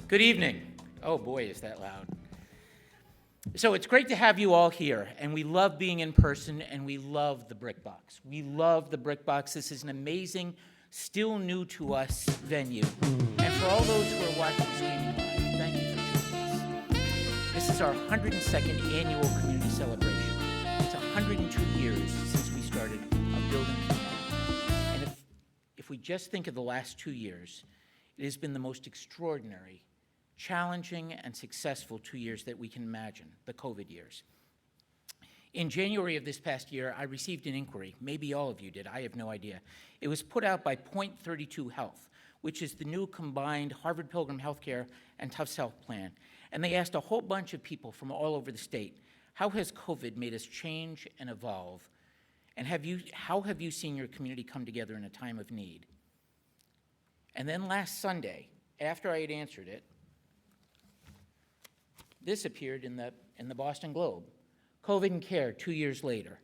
Good evening. Oh boy, is that loud. So it's great to have you all here, and we love being in person, and we love the Brick Box. We love the Brick Box. This is an amazing, still new to us venue. And for all those who are watching streaming live, thank you for joining us. This is our 102nd annual community celebration. It's 102 years since we started a building community. And if we just think of the last 2 years, it has been the most extraordinary, challenging, and successful 2 years that we can imagine, the COVID years. In January of this past year, I received an inquiry. Maybe all of you did. I have no idea. It was put out by Point 32 Health, which is the new combined Harvard Pilgrim Healthcare and Tufts Health plan. And they asked a whole bunch of people from all over the state, how has COVID made us change and evolve? And how have you seen your community come together in a time of need? And then last Sunday, after I had answered it, this appeared in the Boston Globe, COVID and Care 2 years later.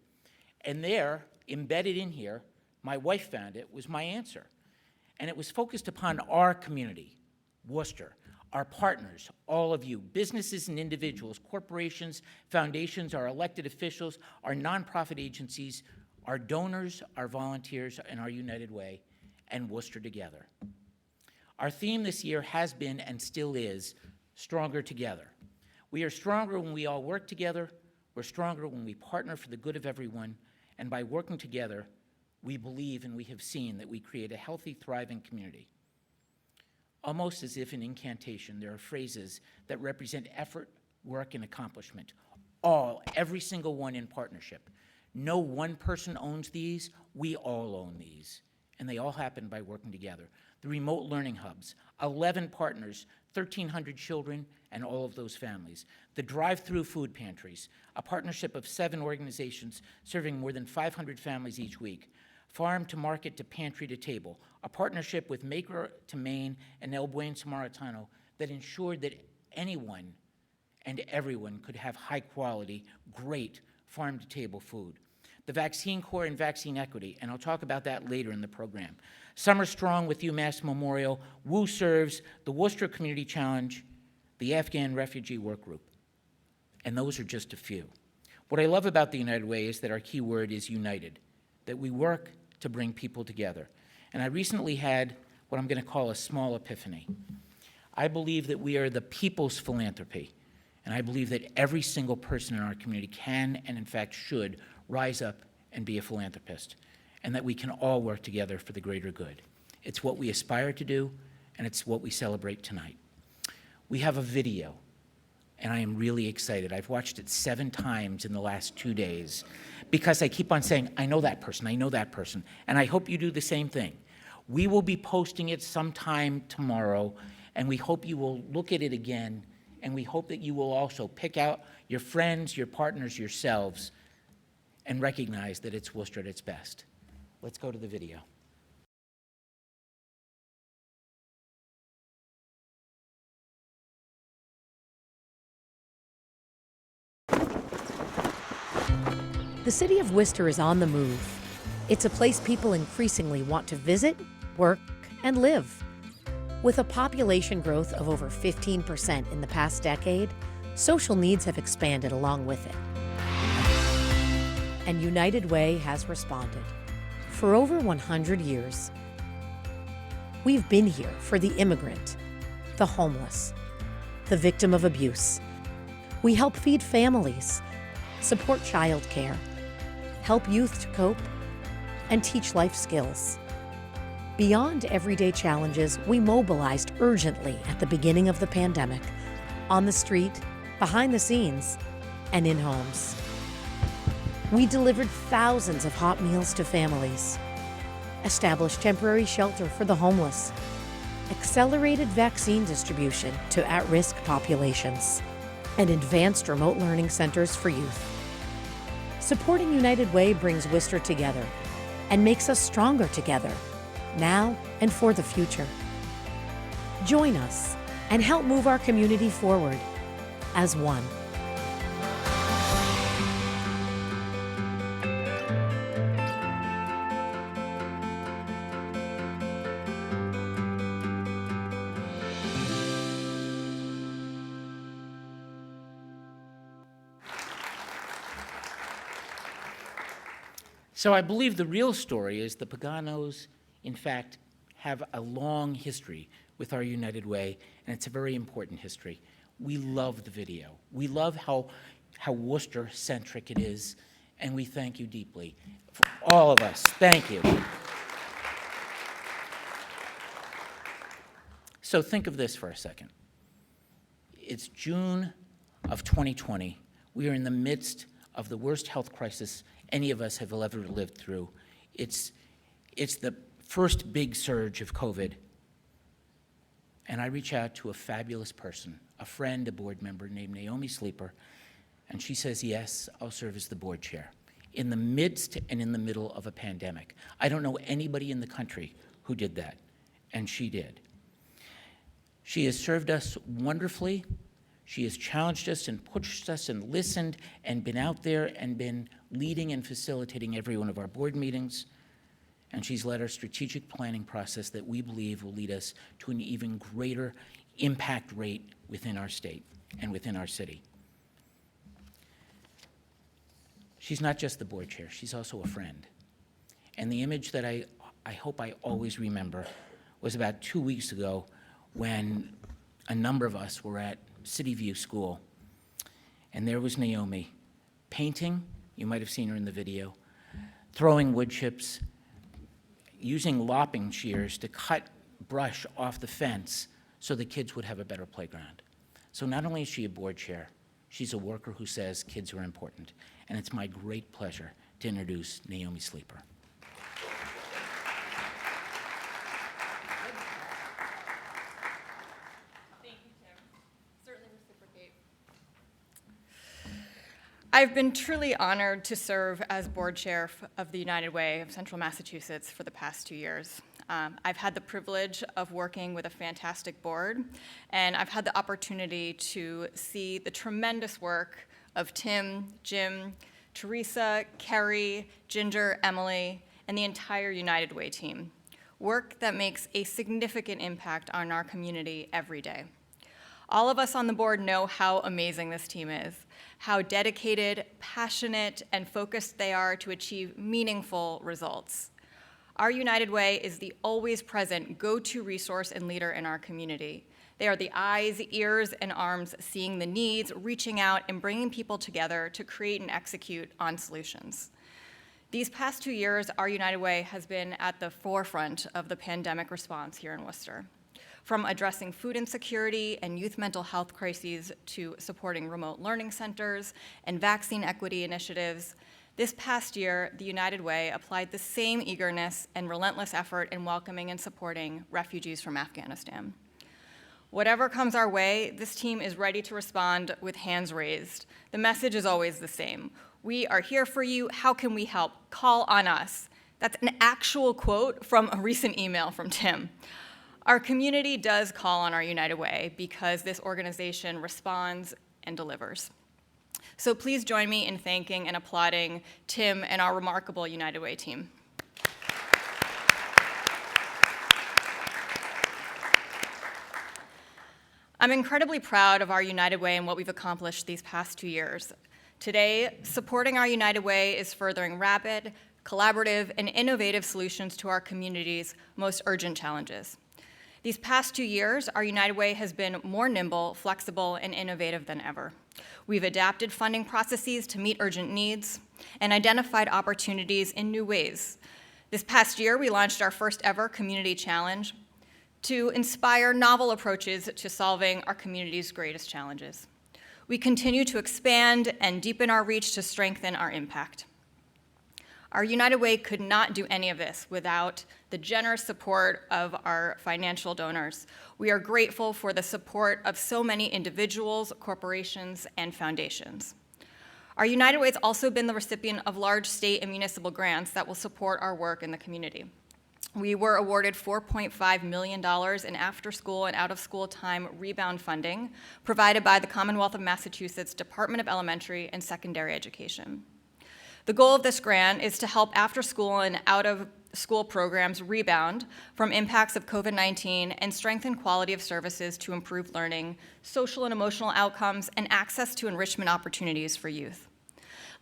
And there, embedded in here, my wife found it, was my answer. And it was focused upon our community, Worcester, our partners, all of you, businesses and individuals, corporations, foundations, our elected officials, our nonprofit agencies, our donors, our volunteers, and our United Way, and Worcester together. Our theme this year has been and still is Stronger Together. We are stronger when we all work together. We're stronger when we partner for the good of everyone. And by working together, we believe and we have seen that we create a healthy, thriving community. Almost as if in incantation, there are phrases that represent effort, work, and accomplishment. Every single one in partnership. No one person owns these, we all own these. And they all happen by working together. The remote learning hubs, 11 partners, 1,300 children, and all of those families. The drive-through food pantries, a partnership of 7 organizations serving more than 500 families each week. Farm to market to pantry to table, a partnership with Maker to Maine and El Buen Samaritano that ensured that anyone and everyone could have high-quality, great farm-to-table food. The Vaccine Corps and Vaccine Equity, and I'll talk about that later in the program. Summer Strong with UMass Memorial, WU Serves, the Worcester Community Challenge, the Afghan Refugee Work Group. And those are just a few. What I love about the United Way is that our key word is united, that we work to bring people together. And I recently had what I'm going to call a small epiphany. I believe that we are the people's philanthropy, and I believe that every single person in our community can and in fact should rise up and be a philanthropist, and that we can all work together for the greater good. It's what we aspire to do, and it's what we celebrate tonight. We have a video, and I am really excited. I've watched it 7 times in the last 2 days because I keep on saying, I know that person, and I hope you do the same thing. We will be posting it sometime tomorrow, and we hope you will look at it again, and we hope that you will also pick out your friends, your partners, yourselves, and recognize that it's Worcester at its best. Let's go to the video. The city of Worcester is on the move. It's a place people increasingly want to visit, work, and live. With a population growth of over 15% in the past decade, social needs have expanded along with it. And United Way has responded. For over 100 years, we've been here for the immigrant, the homeless, the victim of abuse. We help feed families, support childcare, help youth to cope, and teach life skills. Beyond everyday challenges, we mobilized urgently at the beginning of the pandemic, on the street, behind the scenes, and in homes. We delivered thousands of hot meals to families, established temporary shelter for the homeless, accelerated vaccine distribution to at-risk populations, and advanced remote learning centers for youth. Supporting United Way brings Worcester together and makes us stronger together, now and for the future. Join us and help move our community forward as one. So I believe the real story is the Paganos, in fact, have a long history with our United Way, and it's a very important history. We love the video. We love how Worcester-centric it is, and we thank you deeply. For all of us, thank you. So think of this for a second. It's June of 2020. We are in the midst of the worst health crisis any of us have ever lived through. It's the first big surge of COVID. And I reach out to a fabulous person, a friend, a board member named Naomi Sleeper, and she says, yes, I'll serve as the board chair in the midst and in the middle of a pandemic. I don't know anybody in the country who did that, and she did. She has served us wonderfully. She has challenged us and pushed us and listened and been out there and been leading and facilitating every one of our board meetings. And she's led our strategic planning process that we believe will lead us to an even greater impact rate within our state and within our city. She's not just the board chair, she's also a friend. And the image that I hope I always remember was about 2 weeks ago when a number of us were at City View School, and there was Naomi painting, you might have seen her in the video, throwing wood chips, using lopping shears to cut brush off the fence so the kids would have a better playground. So not only is she a board chair, she's a worker who says kids are important. And it's my great pleasure to introduce Naomi Sleeper. Thank you, Tim. Certainly reciprocate. I've been truly honored to serve as board chair of the United Way of Central Massachusetts for the past 2 years. I've had the privilege of working with a fantastic board, and I've had the opportunity to see the tremendous work of Tim, Jim, Teresa, Kerry, Ginger, Emily, and the entire United Way team. Work that makes a significant impact on our community every day. All of us on the board know how amazing this team is, how dedicated, passionate, and focused they are to achieve meaningful results. Our United Way is the always present go-to resource and leader in our community. They are the eyes, ears, and arms seeing the needs, reaching out, and bringing people together to create and execute on solutions. These past 2 years, our United Way has been at the forefront of the pandemic response here in Worcester. From addressing food insecurity and youth mental health crises to supporting remote learning centers and vaccine equity initiatives, this past year, the United Way applied the same eagerness and relentless effort in welcoming and supporting refugees from Afghanistan. Whatever comes our way, this team is ready to respond with hands raised. The message is always the same. We are here for you. How can we help? Call on us. That's an actual quote from a recent email from Tim. Our community does call on our United Way because this organization responds and delivers. So please join me in thanking and applauding Tim and our remarkable United Way team. I'm incredibly proud of our United Way and what we've accomplished these past 2 years. Today, supporting our United Way is furthering rapid, collaborative, and innovative solutions to our community's most urgent challenges. These past 2 years, our United Way has been more nimble, flexible, and innovative than ever. We've adapted funding processes to meet urgent needs and identified opportunities in new ways. This past year, we launched our first ever community challenge to inspire novel approaches to solving our community's greatest challenges. We continue to expand and deepen our reach to strengthen our impact. Our United Way could not do any of this without the generous support of our financial donors. We are grateful for the support of so many individuals, corporations, and foundations. Our United Way has also been the recipient of large state and municipal grants that will support our work in the community. We were awarded $4.5 million in after-school and out-of-school time rebound funding provided by the Commonwealth of Massachusetts Department of Elementary and Secondary Education. The goal of this grant is to help after-school and out-of-school programs rebound from impacts of COVID-19 and strengthen quality of services to improve learning, social and emotional outcomes, and access to enrichment opportunities for youth.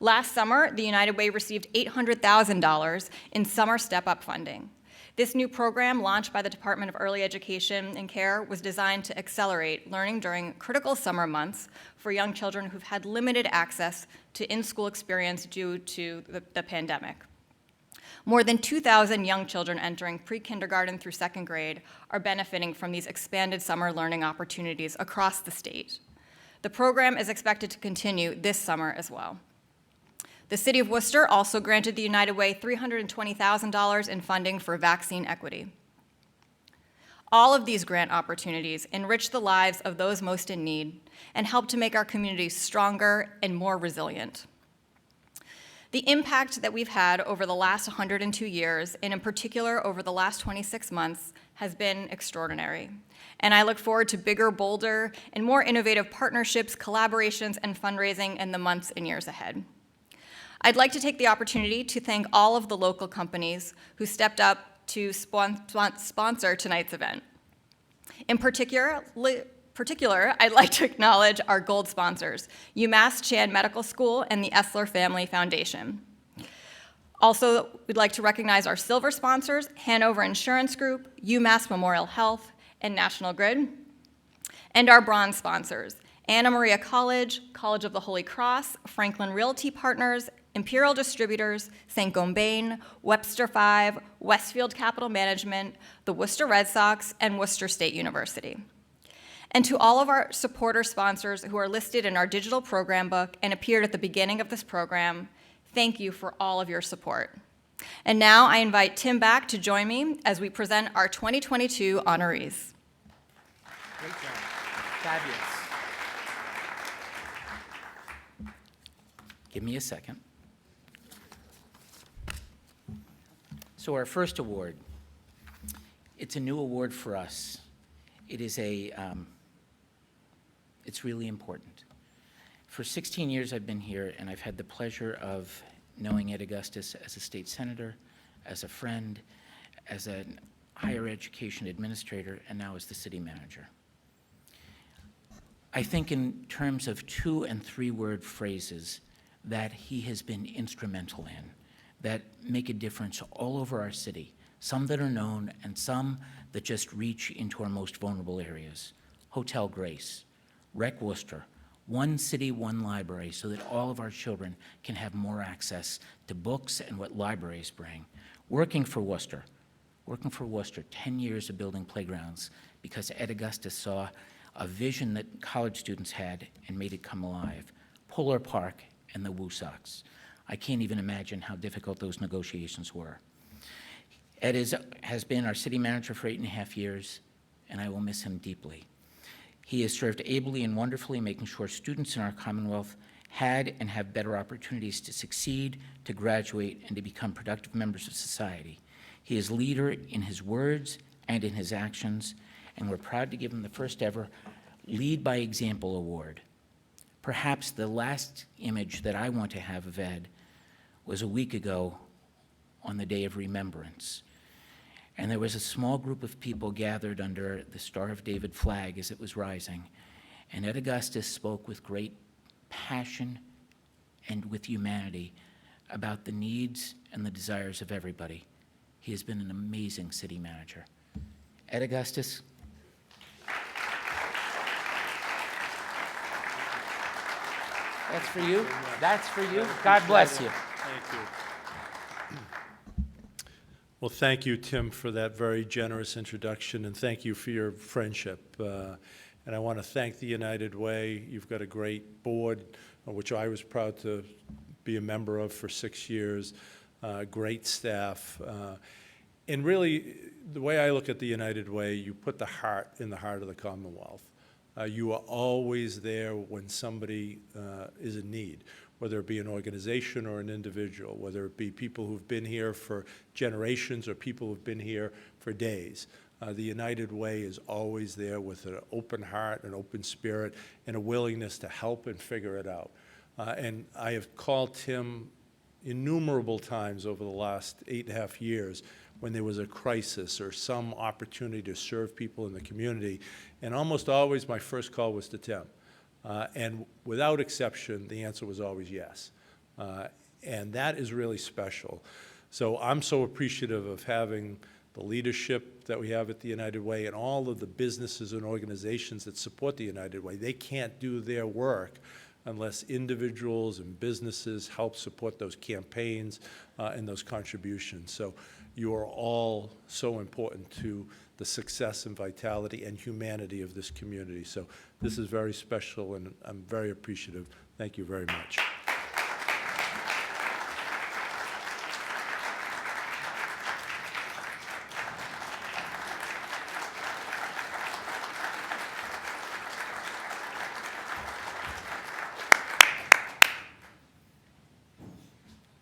Last summer, the United Way received $800,000 in summer step-up funding. This new program, launched by the Department of Early Education and Care, was designed to accelerate learning during critical summer months for young children who've had limited access to in-school experience due to the pandemic. More than 2,000 young children entering pre-kindergarten through second grade are benefiting from these expanded summer learning opportunities across the state. The program is expected to continue this summer as well. The City of Worcester also granted the United Way $320,000 in funding for vaccine equity. All of these grant opportunities enrich the lives of those most in need and help to make our communities stronger and more resilient. The impact that we've had over the last 102 years, and in particular over the last 26 months, has been extraordinary. And I look forward to bigger, bolder, and more innovative partnerships, collaborations, and fundraising in the months and years ahead. I'd like to take the opportunity to thank all of the local companies who stepped up to sponsor tonight's event. In particular, I'd like to acknowledge our gold sponsors, UMass Chan Medical School and the Essler Family Foundation. Also, we'd like to recognize our silver sponsors, Hanover Insurance Group, UMass Memorial Health, and National Grid, and our bronze sponsors, Anna Maria College, College of the Holy Cross, Franklin Realty Partners, Imperial Distributors, St. Gobain, Webster 5, Westfield Capital Management, the Worcester Red Sox, and Worcester State University. And to all of our supporter sponsors who are listed in our digital program book and appeared at the beginning of this program, thank you for all of your support. And now I invite Tim back to join me as we present our 2022 honorees. Great job. Fabulous. Give me a second. So our first award, it's a new award for us. It is it's really important. For 16 years I've been here, and I've had the pleasure of knowing Ed Augustus as a state senator, as a friend, as a higher education administrator, and now as the city manager. I think in terms of 2- and 3-word phrases that he has been instrumental in, that make a difference all over our city, some that are known and some that just reach into our most vulnerable areas. Hotel Grace, Rec Worcester, one city, one library, so that all of our children can have more access to books and what libraries bring. Working for Worcester, 10 years of building playgrounds because Ed Augustus saw a vision that college students had and made it come alive. Polar Park and the Woo Sox. I can't even imagine how difficult those negotiations were. Ed has been our city manager for 8.5 years, and I will miss him deeply. He has served ably and wonderfully, making sure students in our Commonwealth had and have better opportunities to succeed, to graduate, and to become productive members of society. He is leader in his words and in his actions, and we're proud to give him the first ever Lead by Example Award. Perhaps the last image that I want to have of Ed was a week ago on the Day of Remembrance. And there was a small group of people gathered under the Star of David flag as it was rising. And Ed Augustus spoke with great passion and with humanity about the needs and the desires of everybody. He has been an amazing city manager. Ed Augustus. That's for you. That's for you. God bless you. Thank you. Well, thank you, Tim, for that very generous introduction, and thank you for your friendship. And I want to thank the United Way. You've got a great board, which I was proud to be a member of for 6 years, great staff. And really, the way I look at the United Way, you put the heart in the heart of the Commonwealth. You are always there when somebody is in need, whether it be an organization or an individual, whether it be people who've been here for generations or people who've been here for days. The United Way is always there with an open heart, an open spirit, and a willingness to help and figure it out. And I have called Tim innumerable times over the last 8.5 years when there was a crisis or some opportunity to serve people in the community. And almost always my first call was to Tim. And without exception, the answer was always yes. And that is really special. So I'm so appreciative of having the leadership that we have at the United Way and all of the businesses and organizations that support the United Way. They can't do their work unless individuals and businesses help support those campaigns and those contributions. So you are all so important to the success and vitality and humanity of this community. So this is very special, and I'm very appreciative. Thank you very much.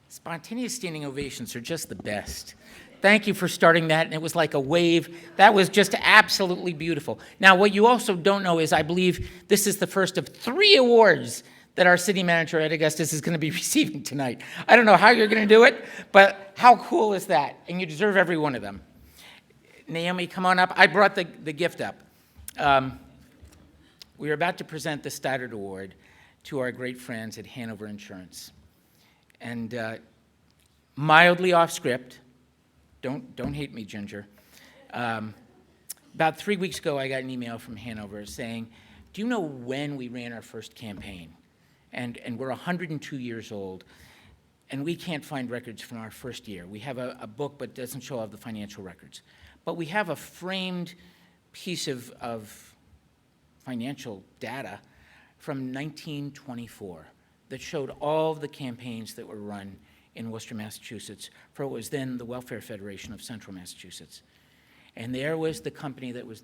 Spontaneous standing ovations are just the best. Thank you for starting that, and it was like a wave. That was just absolutely beautiful. Now, what you also don't know is I believe this is the first of 3 awards that our city manager, Ed Augustus, is going to be receiving tonight. I don't know how you're going to do it, but how cool is that? And you deserve every one of them. Naomi, come on up. I brought the gift up. We are about to present the Stoddard Award to our great friends at Hanover Insurance. And mildly off script, don't hate me, Ginger. About 3 weeks ago, I got an email from Hanover saying, do you know when we ran our first campaign? And we're 102 years old, and we can't find records from our first year. We have a book, but it doesn't show all the financial records. But we have a framed piece of financial data from 1924 that showed all of the campaigns that were run in Worcester, Massachusetts, for what was then the Welfare Federation of Central Massachusetts. And there was the company that was,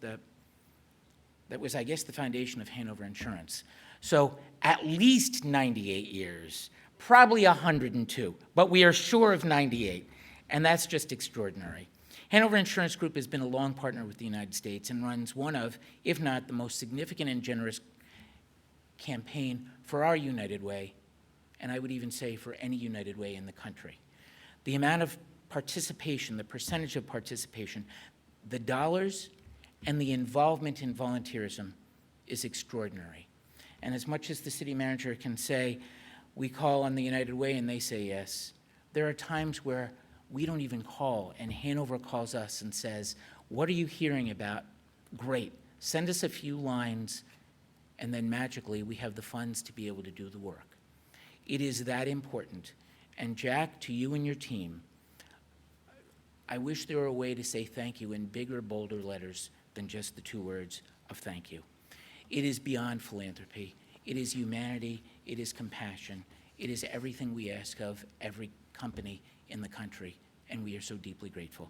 I guess, the foundation of Hanover Insurance. So at least 98 years, probably 102, but we are sure of 98, and that's just extraordinary. Hanover Insurance Group has been a long partner with the United States and runs one of, if not the most significant and generous campaign for our United Way, and I would even say for any United Way in the country. The amount of participation, the percentage of participation, the dollars, and the involvement in volunteerism is extraordinary. And as much as the city manager can say, we call on the United Way and they say yes, there are times where we don't even call, and Hanover calls us and says, what are you hearing about? Great, send us a few lines, and then magically we have the funds to be able to do the work. It is that important. And Jack, to you and your team, I wish there were a way to say thank you in bigger, bolder letters than just the 2 words of thank you. It is beyond philanthropy. It is humanity. It is compassion. It is everything we ask of every company in the country, and we are so deeply grateful.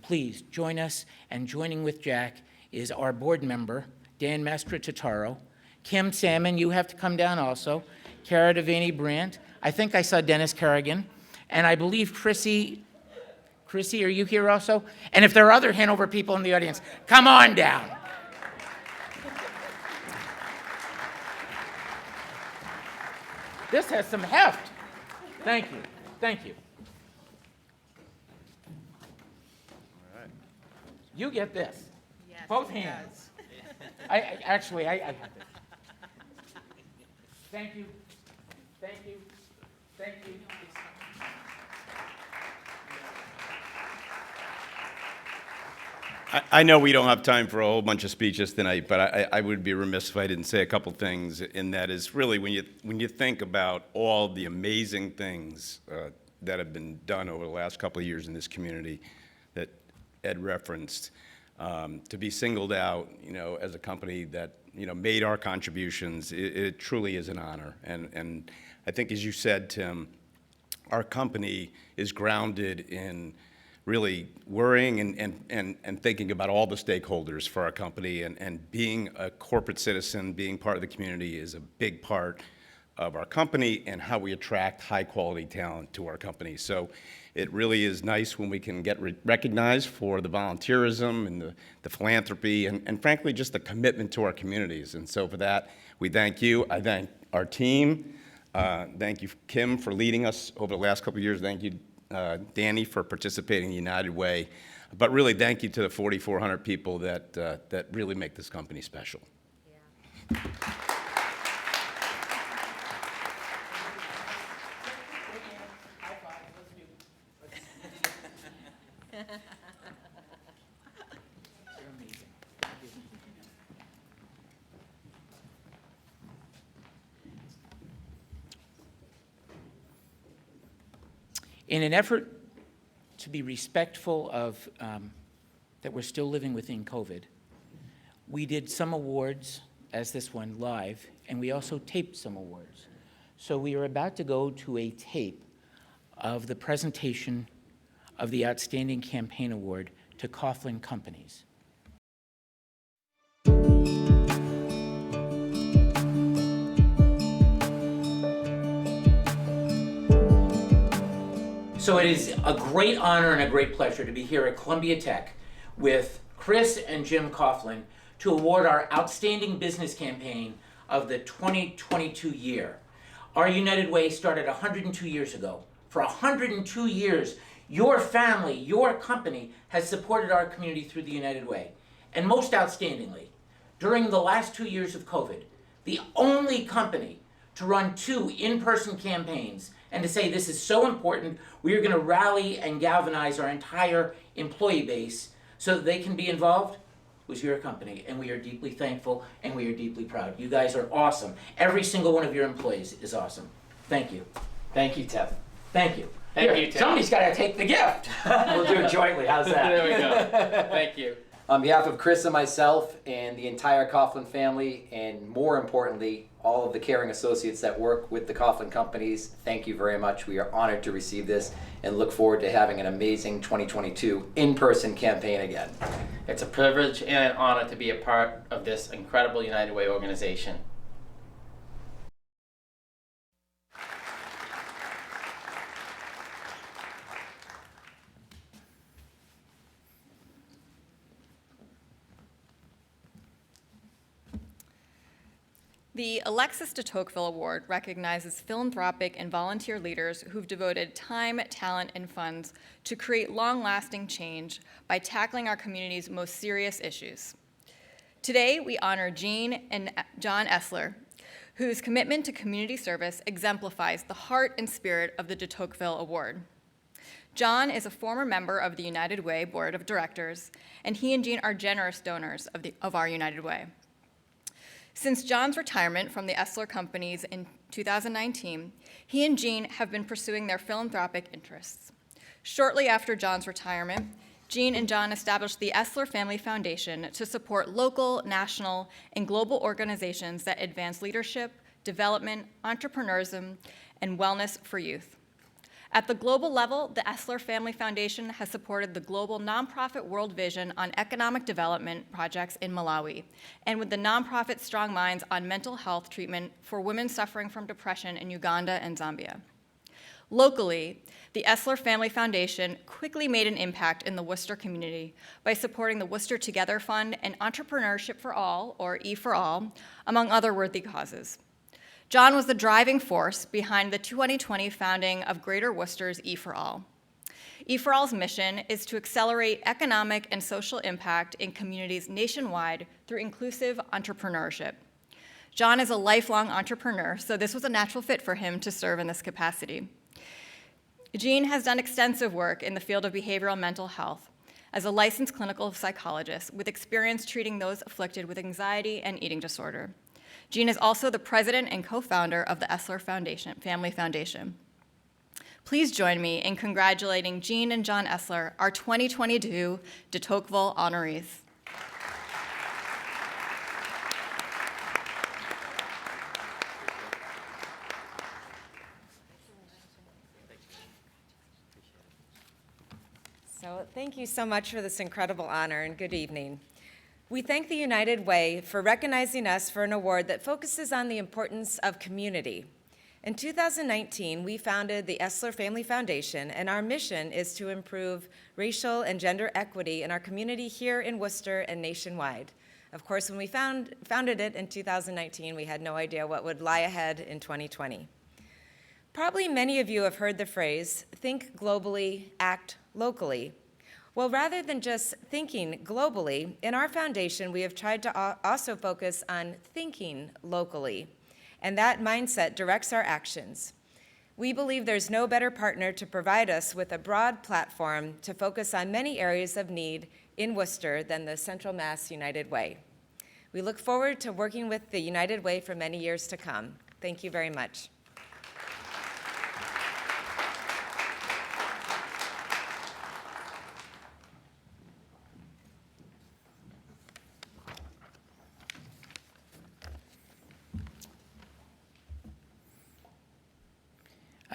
Please join us, and joining with Jack is our board member, Dan Mastra-Totaro, Kim Salmon, you have to come down also, Cara Devaney Brandt, I think I saw Dennis Kerrigan, and I believe Chrissy, are you here also? And if there are other Hanover people in the audience, come on down. This has some heft. Thank you, thank you. All right. You get this. Yes, Both he hands. I actually, I have this. Thank you, thank you, thank you. I know we don't have time for a whole bunch of speeches tonight, but I would be remiss if I didn't say a couple things, and that is really when you think about all the amazing things that have been done over the last couple of years in this community that Ed referenced, to be singled out, as a company that, made our contributions, it truly is an honor. And I think, as you said, Tim, our company is grounded in really worrying and thinking about all the stakeholders for our company, and being a corporate citizen, being part of the community is a big part of our company and how we attract high-quality talent to our company. So it really is nice when we can get recognized for the volunteerism and the philanthropy and frankly, just the commitment to our communities. And so for that, we thank you. I thank our team. Thank you, Kim, for leading us over the last couple of years. Thank you, Danny, for participating in the United Way. But really, thank you to the 4,400 people that really make this company special. Yeah. In an effort to be respectful of that we're still living within COVID, we did some awards, as this one, live, and we also taped some awards. So we are about to go to a tape of the presentation of the Outstanding Campaign Award to Coughlin Companies. So it is a great honor and a great pleasure to be here at Columbia Tech with Chris and Jim Coughlin to award our Outstanding Business Campaign of the 2022 year. Our United Way started 102 years ago. For 102 years, your family, your company has supported our community through the United Way. And most outstandingly, during the last 2 years of COVID, the only company to run 2 in-person campaigns and to say this is so important, we are going to rally and galvanize our entire employee base so that they can be involved, was your company. And we are deeply thankful and we are deeply proud. You guys are awesome. Every single one of your employees is awesome. Thank you. Thank you, Tim. Thank you. Thank Here, you, Tim. somebody's got to take the gift. We'll do it jointly. How's that? There we go. Thank you. On behalf of Chris and myself and the entire Coughlin family, and more importantly, all of the caring associates that work with the Coughlin companies, thank you very much. We are honored to receive this and look forward to having an amazing 2022 in-person campaign again. It's a privilege and an honor to be a part of this incredible United Way organization. The Alexis de Tocqueville Award recognizes philanthropic and volunteer leaders who've devoted time, talent, and funds to create long-lasting change by tackling our community's most serious issues. Today, we honor Jean and John Essler, whose commitment to community service exemplifies the heart and spirit of the de Tocqueville Award. John is a former member of the United Way Board of Directors, and he and Jean are generous donors of our United Way. Since John's retirement from the Essler companies in 2019, he and Jean have been pursuing their philanthropic interests. Shortly after John's retirement, Jean and John established the Essler Family Foundation to support local, national, and global organizations that advance leadership, development, entrepreneurism, and wellness for youth. At the global level, the Essler Family Foundation has supported the global nonprofit World Vision on economic development projects in Malawi, and with the nonprofit Strong Minds on mental health treatment for women suffering from depression in Uganda and Zambia. Locally, the Essler Family Foundation quickly made an impact in the Worcester community by supporting the Worcester Together Fund and Entrepreneurship for All, or E for All, among other worthy causes. John was the driving force behind the 2020 founding of Greater Worcester's E for All. E for All's mission is to accelerate economic and social impact in communities nationwide through inclusive entrepreneurship. John is a lifelong entrepreneur, so this was a natural fit for him to serve in this capacity. Jean has done extensive work in the field of behavioral mental health as a licensed clinical psychologist with experience treating those afflicted with anxiety and eating disorder. Jean is also the president and co-founder of the Essler Family Foundation. Please join me in congratulating Jean and John Essler, our 2022 de Tocqueville honorees. So thank you so much for this incredible honor, and good evening. We thank the United Way for recognizing us for an award that focuses on the importance of community. In 2019, we founded the Essler Family Foundation, and our mission is to improve racial and gender equity in our community here in Worcester and nationwide. Of course, when we founded it in 2019, we had no idea what would lie ahead in 2020. Probably many of you have heard the phrase, think globally, act locally. Well, rather than just thinking globally, in our foundation, we have tried to also focus on thinking locally, and that mindset directs our actions. We believe there's no better partner to provide us with a broad platform to focus on many areas of need in Worcester than the Central Mass United Way. We look forward to working with the United Way for many years to come. Thank you very much.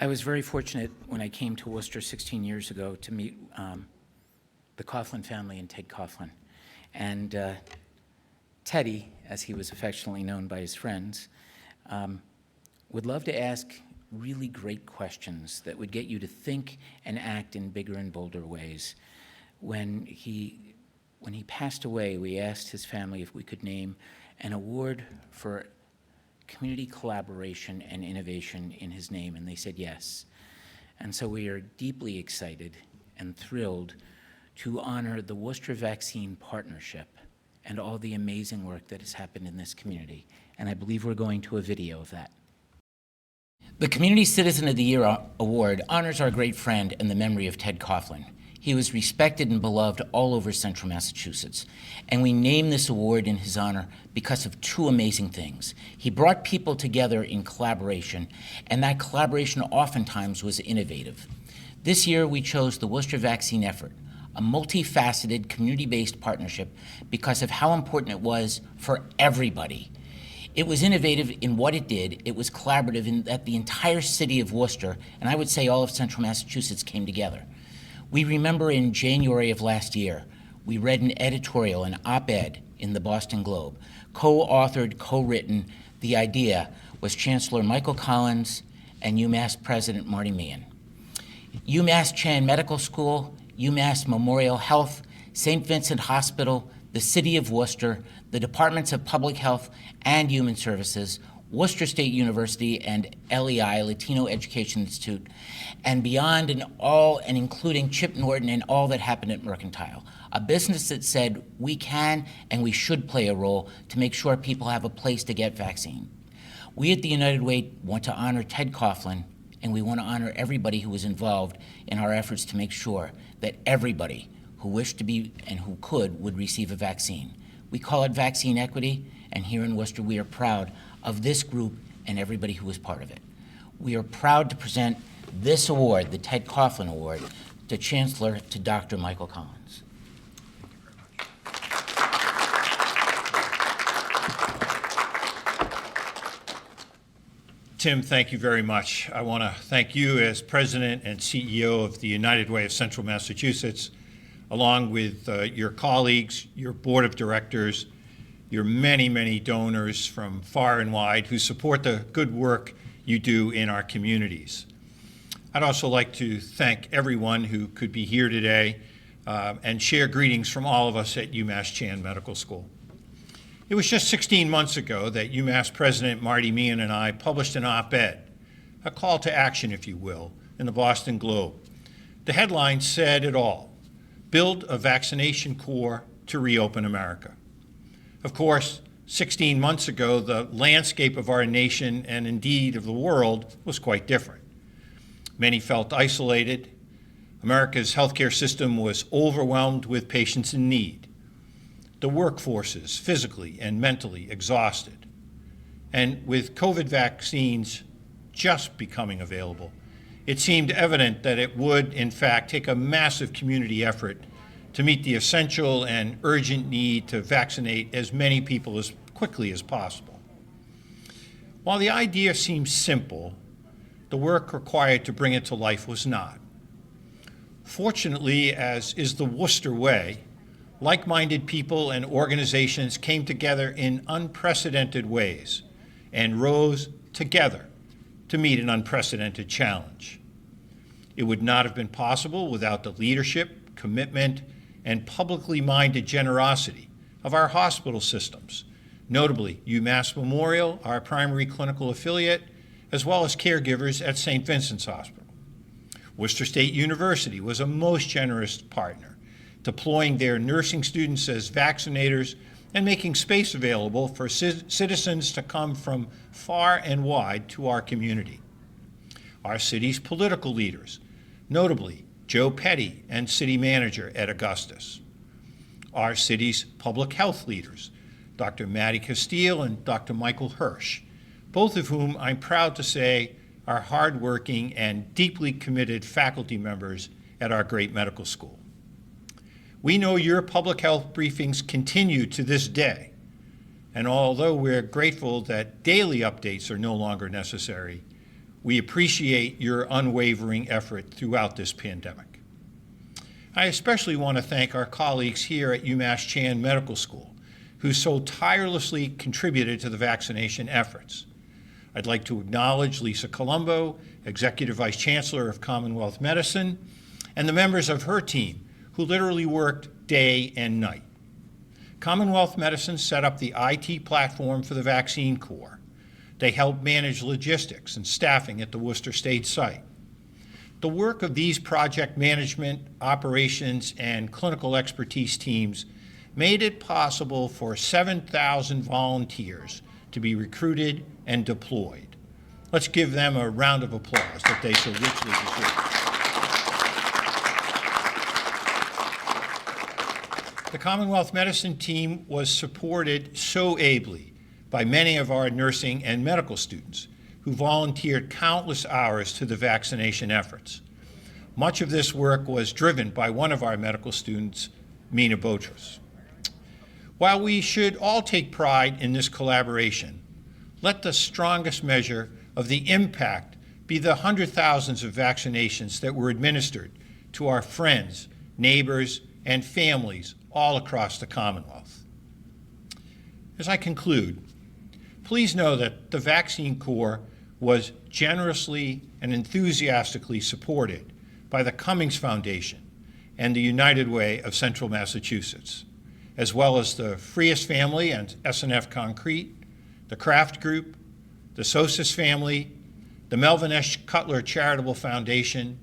I was very fortunate when I came to Worcester 16 years ago to meet the Coughlin family and Ted Coughlin. And Teddy, as he was affectionately known by his friends, would love to ask really great questions that would get you to think and act in bigger and bolder ways. When he passed away, we asked his family if we could name an award for community collaboration and innovation in his name, and they said yes. And so we are deeply excited and thrilled to honor the Worcester Vaccine Partnership and all the amazing work that has happened in this community. And I believe we're going to a video of that. The Community Citizen of the Year Award honors our great friend and the memory of Ted Coughlin. He was respected and beloved all over central Massachusetts, and we name this award in his honor because of two amazing things. He brought people together in collaboration, and that collaboration oftentimes was innovative. This year, we chose the Worcester Vaccine Effort, a multifaceted, community-based partnership because of how important it was for everybody. It was innovative in what it did. It was collaborative in that the entire city of Worcester, and I would say all of central Massachusetts, came together. We remember in January of last year, we read an editorial, an op-ed in the Boston Globe, co-authored, co-written. The idea was Chancellor Michael Collins and UMass President Marty Meehan. UMass Chan Medical School, UMass Memorial Health, St. Vincent Hospital, the City of Worcester, the Departments of Public Health and Human Services, Worcester State University and LEI, Latino Education Institute, and beyond, and including Chip Norton and all that happened at Mercantile, a business that said we can and we should play a role to make sure people have a place to get vaccine. We at the United Way want to honor Ted Coughlin, and we want to honor everybody who was involved in our efforts to make sure that everybody who wished to be and who could would receive a vaccine. We call it vaccine equity, and here in Worcester we are proud of this group and everybody who was part of it. We are proud to present this award, the Ted Coughlin Award, to Chancellor, to Dr. Michael Collins. Tim, thank you very much. I want to thank you as President and CEO of the United Way of Central Massachusetts, along with your colleagues, your board of directors, your many, many donors from far and wide who support the good work you do in our communities. I'd also like to thank everyone who could be here today and share greetings from all of us at UMass Chan Medical School. It was just 16 months ago that UMass President Marty Meehan and I published an op-ed, a call to action, if you will, in the Boston Globe. The headline said it all: build a vaccination corps to reopen America. Of course, 16 months ago, the landscape of our nation and indeed of the world was quite different. Many felt isolated. America's healthcare system was overwhelmed with patients in need. The workforce is physically and mentally exhausted. And with COVID vaccines just becoming available, it seemed evident that it would, in fact, take a massive community effort to meet the essential and urgent need to vaccinate as many people as quickly as possible. While the idea seems simple, the work required to bring it to life was not. Fortunately, as is the Worcester way, like-minded people and organizations came together in unprecedented ways and rose together to meet an unprecedented challenge. It would not have been possible without the leadership, commitment, and publicly minded generosity of our hospital systems, notably UMass Memorial, our primary clinical affiliate, as well as caregivers at St. Vincent's Hospital. Worcester State University was a most generous partner, deploying their nursing students as vaccinators and making space available for citizens to come from far and wide to our community. Our city's political leaders, notably Joe Petty and City Manager Ed Augustus. Our city's public health leaders, Dr. Matty Castile and Dr. Michael Hirsch, both of whom I'm proud to say are hardworking and deeply committed faculty members at our great medical school. We know your public health briefings continue to this day, and although we're grateful that daily updates are no longer necessary, We appreciate your unwavering effort throughout this pandemic. I especially want to thank our colleagues here at UMass Chan Medical School, who so tirelessly contributed to the vaccination efforts. I'd like to acknowledge Lisa Colombo, Executive Vice Chancellor of Commonwealth Medicine, and the members of her team who literally worked day and night. Commonwealth Medicine set up the IT platform for the Vaccine Corps. They helped manage logistics and staffing at the Worcester State site. The work of these project management, operations, and clinical expertise teams made it possible for 7,000 volunteers to be recruited and deployed. Let's give them a round of applause that they so richly deserve. The Commonwealth Medicine team was supported so ably by many of our nursing and medical students who volunteered countless hours to the vaccination efforts. Much of this work was driven by one of our medical students, Mina Botros. While we should all take pride in this collaboration, let the strongest measure of the impact be the hundred thousands of vaccinations that were administered to our friends, neighbors, and families all across the Commonwealth. As I conclude, please know that the Vaccine Corps was generously and enthusiastically supported by the Cummings Foundation and the United Way of Central Massachusetts, as well as the Frias family and S&F Concrete, the Kraft Group, the Sosis family, the Melvin S. Cutler Charitable Foundation,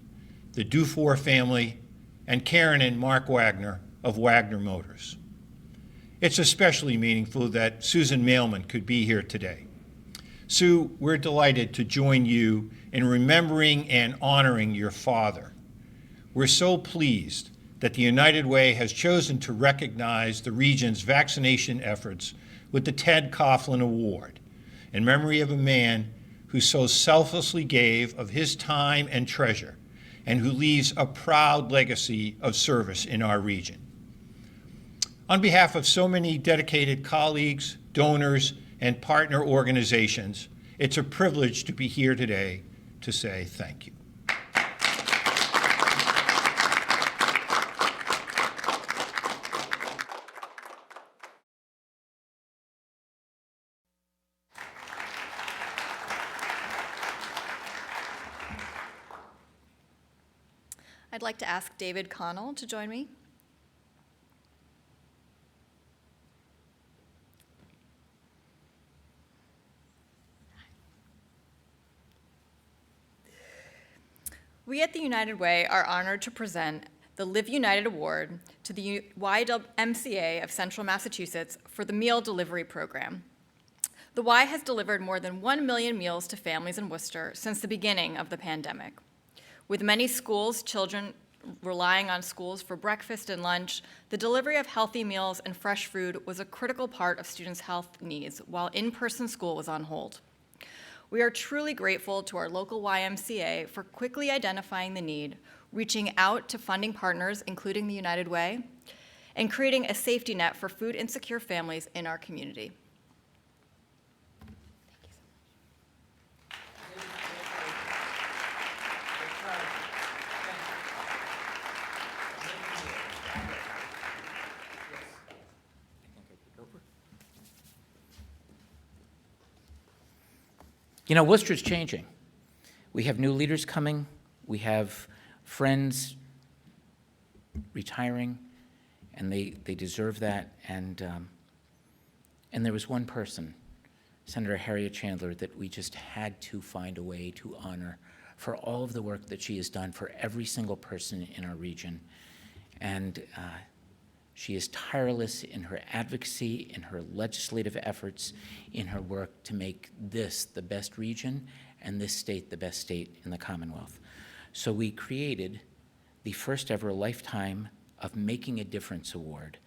the Dufour family, and Karen and Mark Wagner of Wagner Motors. It's especially meaningful that Susan Mailman could be here today. Sue, we're delighted to join you in remembering and honoring your father. We're so pleased that the United Way has chosen to recognize the region's vaccination efforts with the Ted Coughlin Award in memory of a man who so selflessly gave of his time and treasure and who leaves a proud legacy of service in our region. On behalf of so many dedicated colleagues, donors, and partner organizations, it's a privilege to be here today to say thank you. I'd like to ask David Connell to join me. We at the United Way are honored to present the Live United Award to the YMCA of Central Massachusetts for the meal delivery program. The Y has delivered more than 1 million meals to families in Worcester since the beginning of the pandemic. With many schools, children relying on schools for breakfast and lunch, the delivery of healthy meals and fresh food was a critical part of students' health needs while in-person school was on hold. We are truly grateful to our local YMCA for quickly identifying the need, reaching out to funding partners, including the United Way, and creating a safety net for food insecure families in our community. You know, Worcester's changing. We have new leaders coming. We have friends retiring, and they deserve that. And there was one person, Senator Harriet Chandler, that we just had to find a way to honor for all of the work that she has done for every single person in our region. And she is tireless in her advocacy, in her legislative efforts, in her work to make this the best region and this state the best state in the Commonwealth. So we created the first ever Lifetime of Making a Difference Award.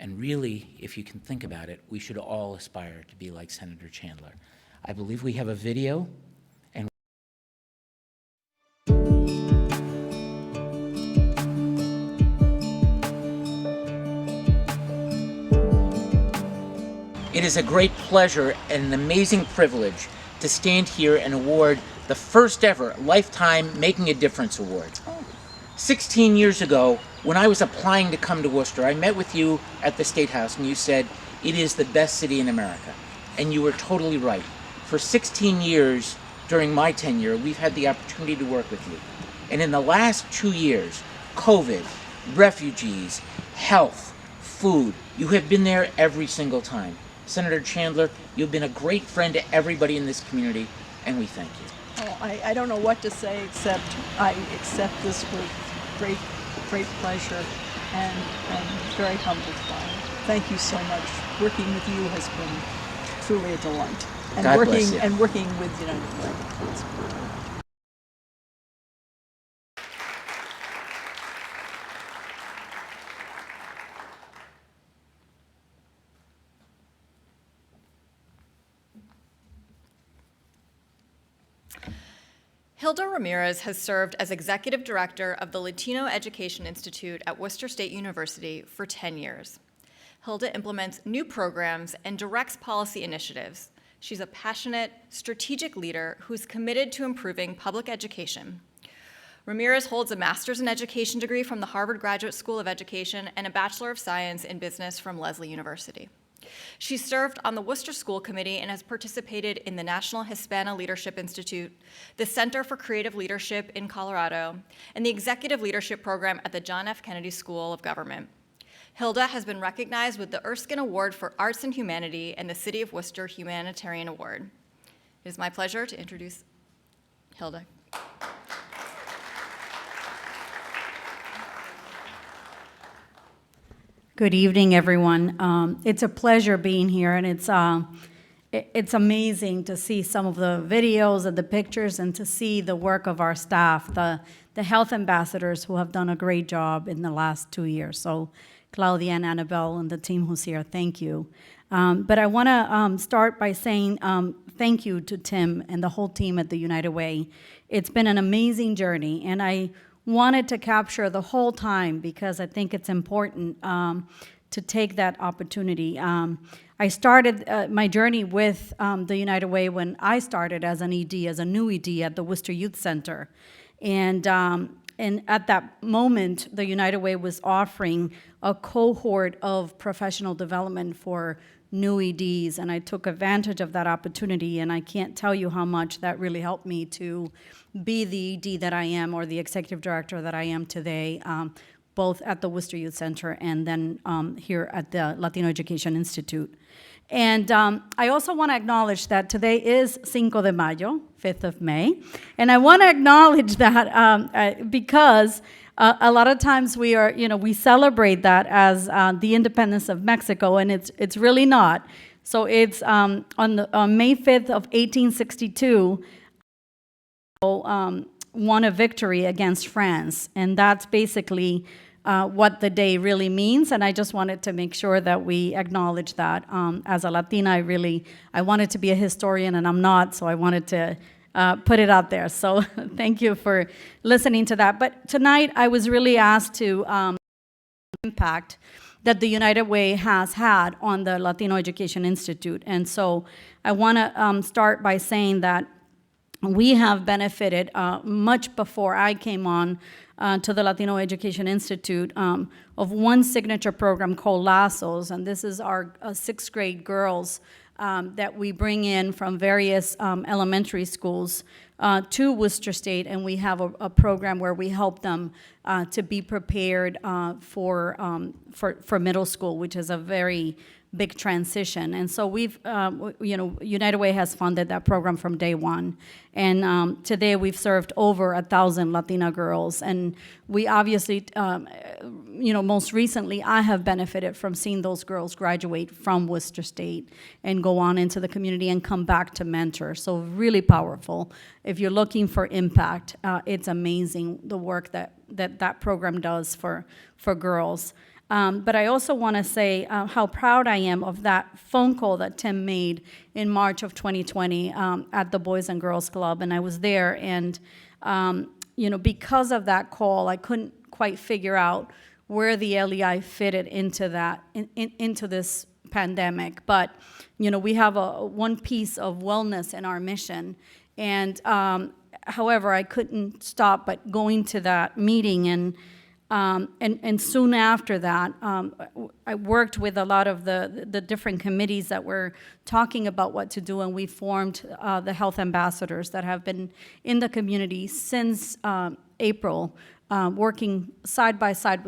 And really, if you can think about it, we should all aspire to be like Senator Chandler. I believe we have a video. It is a great pleasure and an amazing privilege to stand here and award the first ever Lifetime Making a Difference Award. 16 years ago, when I was applying to come to Worcester, I met with you at the State House and you said, it is the best city in America. And you were totally right. For 16 years during my tenure, we've had the opportunity to work with you. And in the last 2 years, COVID, refugees, health, food, you have been there every single time. Senator Chandler, you've been a great friend to everybody in this community, and we thank you. Oh, I don't know what to say except I accept this with great pleasure and very humbled by it. Thank you so much. Working with you has been truly a delight. And God bless you. working with United Way. It's been a delight. Hilda Ramirez has served as Executive Director of the Latino Education Institute at Worcester State University for 10 years. Hilda implements new programs and directs policy initiatives. She's a passionate, strategic leader who's committed to improving public education. Ramirez holds a master's in education degree from the Harvard Graduate School of Education and a Bachelor of Science in Business from Lesley University. She served on the Worcester School Committee and has participated in the National Hispana Leadership Institute, the Center for Creative Leadership in Colorado, and the Executive Leadership Program at the John F. Kennedy School of Government. Hilda has been recognized with the Erskine Award for Arts and Humanity and the City of Worcester Humanitarian Award. It is my pleasure to introduce Hilda. Good evening, everyone. It's a pleasure being here, and it's amazing to see some of the videos and the pictures and to see the work of our staff, the health ambassadors who have done a great job in the last 2 years. So Claudia and Annabelle and the team who's here, thank you. But I want to start by saying thank you to Tim and the whole team at the United Way. It's been an amazing journey, and I wanted to capture the whole time because I think it's important to take that opportunity. I started my journey with the United Way when I started as an ED, as a new ED at the Worcester Youth Center. And at that moment, the United Way was offering a cohort of professional development for new EDs, and I took advantage of that opportunity, and I can't tell you how much that really helped me to be the ED that I am, or the executive director that I am today, both at the Worcester Youth Center and then here at the Latino Education Institute. And I also want to acknowledge that today is Cinco de Mayo, 5th of May, and I want to acknowledge that because a lot of times we celebrate that as the independence of Mexico, and it's really not. So it's on May 5th of 1862, won a victory against France, and that's basically what the day really means, and I just wanted to make sure that we acknowledge that. As a Latina, I wanted to be a historian, and I'm not, so I wanted to put it out there. So thank you for listening to that. But tonight, I was really asked to impact that the United Way has had on the Latino Education Institute, and so I want to start by saying that we have benefited much before I came on to the Latino Education Institute of one signature program called Lazos, and this is our sixth grade girls that we bring in from various elementary schools to Worcester State, and we have a program where we help them to be prepared for middle school, which is a very big transition. And so we've, United Way has funded that program from day one. And today we've served over 1,000 Latina girls. And we obviously, most recently, I have benefited from seeing those girls graduate from Worcester State and go on into the community and come back to mentor. So really powerful. If you're looking for impact, it's amazing the work that program does for girls. But I also want to say how proud I am of that phone call that Tim made in March of 2020 at the Boys and Girls Club, and I was there, and because of that call, I couldn't quite figure out where the LEI fitted into that into this pandemic. But we have one piece of wellness in our mission, And however, I couldn't stop but going to that meeting, and soon after that, I worked with a lot of the different committees that were talking about what to do, and we formed the health ambassadors that have been in the community since April, working side by side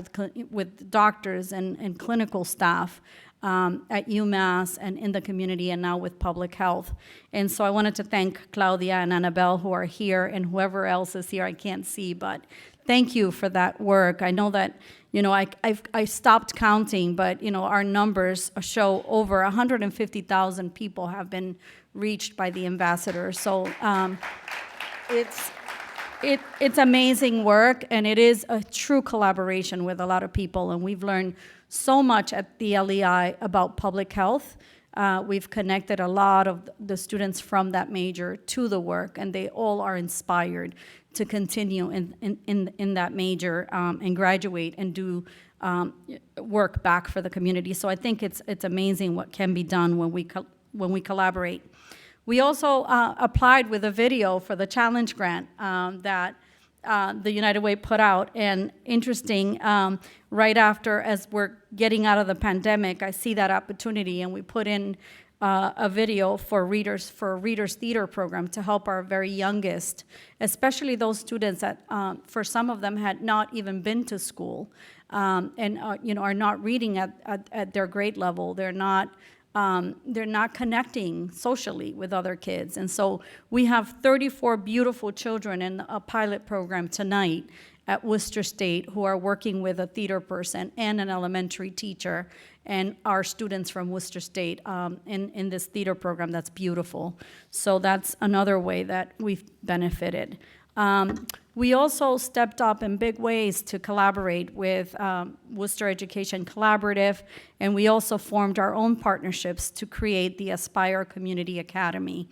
with doctors and clinical staff at UMass and in the community, and now with public health. And so I wanted to thank Claudia and Annabelle, who are here, and whoever else is here I can't see, but thank you for that work. I know that, I stopped counting, but, our numbers show over 150,000 people have been reached by the ambassador. So it's amazing work, and it is a true collaboration with a lot of people, and we've learned so much at the LEI about public health. We've connected a lot of the students from that major to the work, and they all are inspired to continue in that major and graduate and do work back for the community. So I think it's amazing what can be done when we collaborate. We also applied with a video for the challenge grant that the United Way put out. And interesting, right after, as we're getting out of the pandemic, I see that opportunity, and we put in a video for a readers theater program to help our very youngest, especially those students that, for some of them, had not even been to school, and are not reading at their grade level. They're not connecting socially with other kids. And so we have 34 beautiful children in a pilot program tonight at Worcester State who are working with a theater person and an elementary teacher, and our students from Worcester State in this theater program that's beautiful. So that's another way that we've benefited. We also stepped up in big ways to collaborate with Worcester Education Collaborative, and we also formed our own partnerships to create the Aspire Community Academy.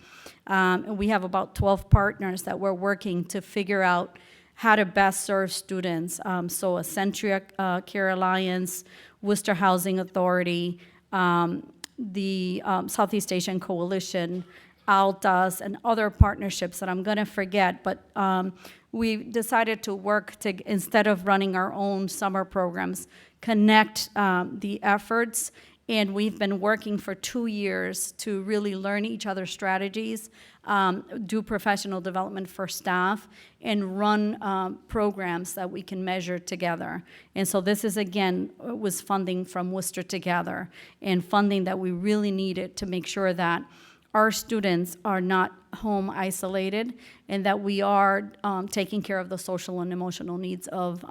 And we have about 12 partners that we're working to figure out how to best serve students. So Essentia Care Alliance, Worcester Housing Authority, the Southeast Asian Coalition, ALTAS, and other partnerships that I'm going to forget, but we decided to work to, instead of running our own summer programs, connect the efforts, and we've been working for 2 years to really learn each other's strategies, do professional development for staff, and run programs that we can measure together. And so this is, again, was funding from Worcester Together, and funding that we really needed to make sure that our students are not home isolated, and that we are taking care of the social and emotional needs of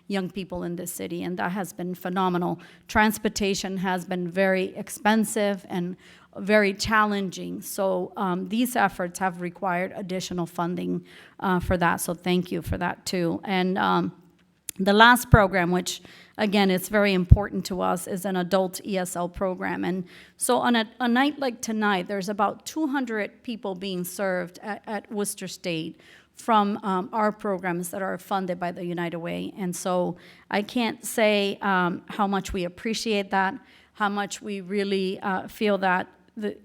young people in this city, and that has been phenomenal. Transportation has been very expensive and very challenging, so these efforts have required additional funding for that, so thank you for that too. And the last program, which again, it's very important to us, is an adult ESL program. And so on a night like tonight, there's about 200 people being served at Worcester State from our programs that are funded by the United Way. And so I can't say how much we appreciate that, how much we really feel that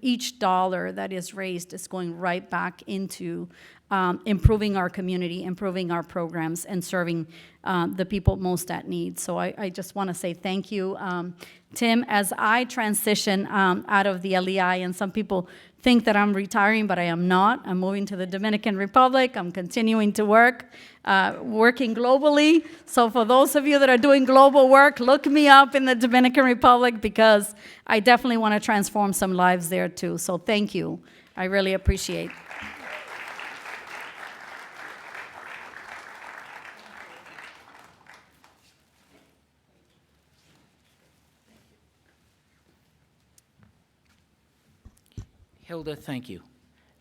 each dollar that is raised is going right back into improving our community, improving our programs, and serving the people most at need. So I just want to say thank you. Tim, as I transition out of the LEI, and some people think that I'm retiring, but I am not. I'm moving to the Dominican Republic. I'm continuing to work, working globally. So for those of you that are doing global work, look me up in the Dominican Republic, because I definitely want to transform some lives there too. So thank you. I really appreciate it. Hilda, thank you.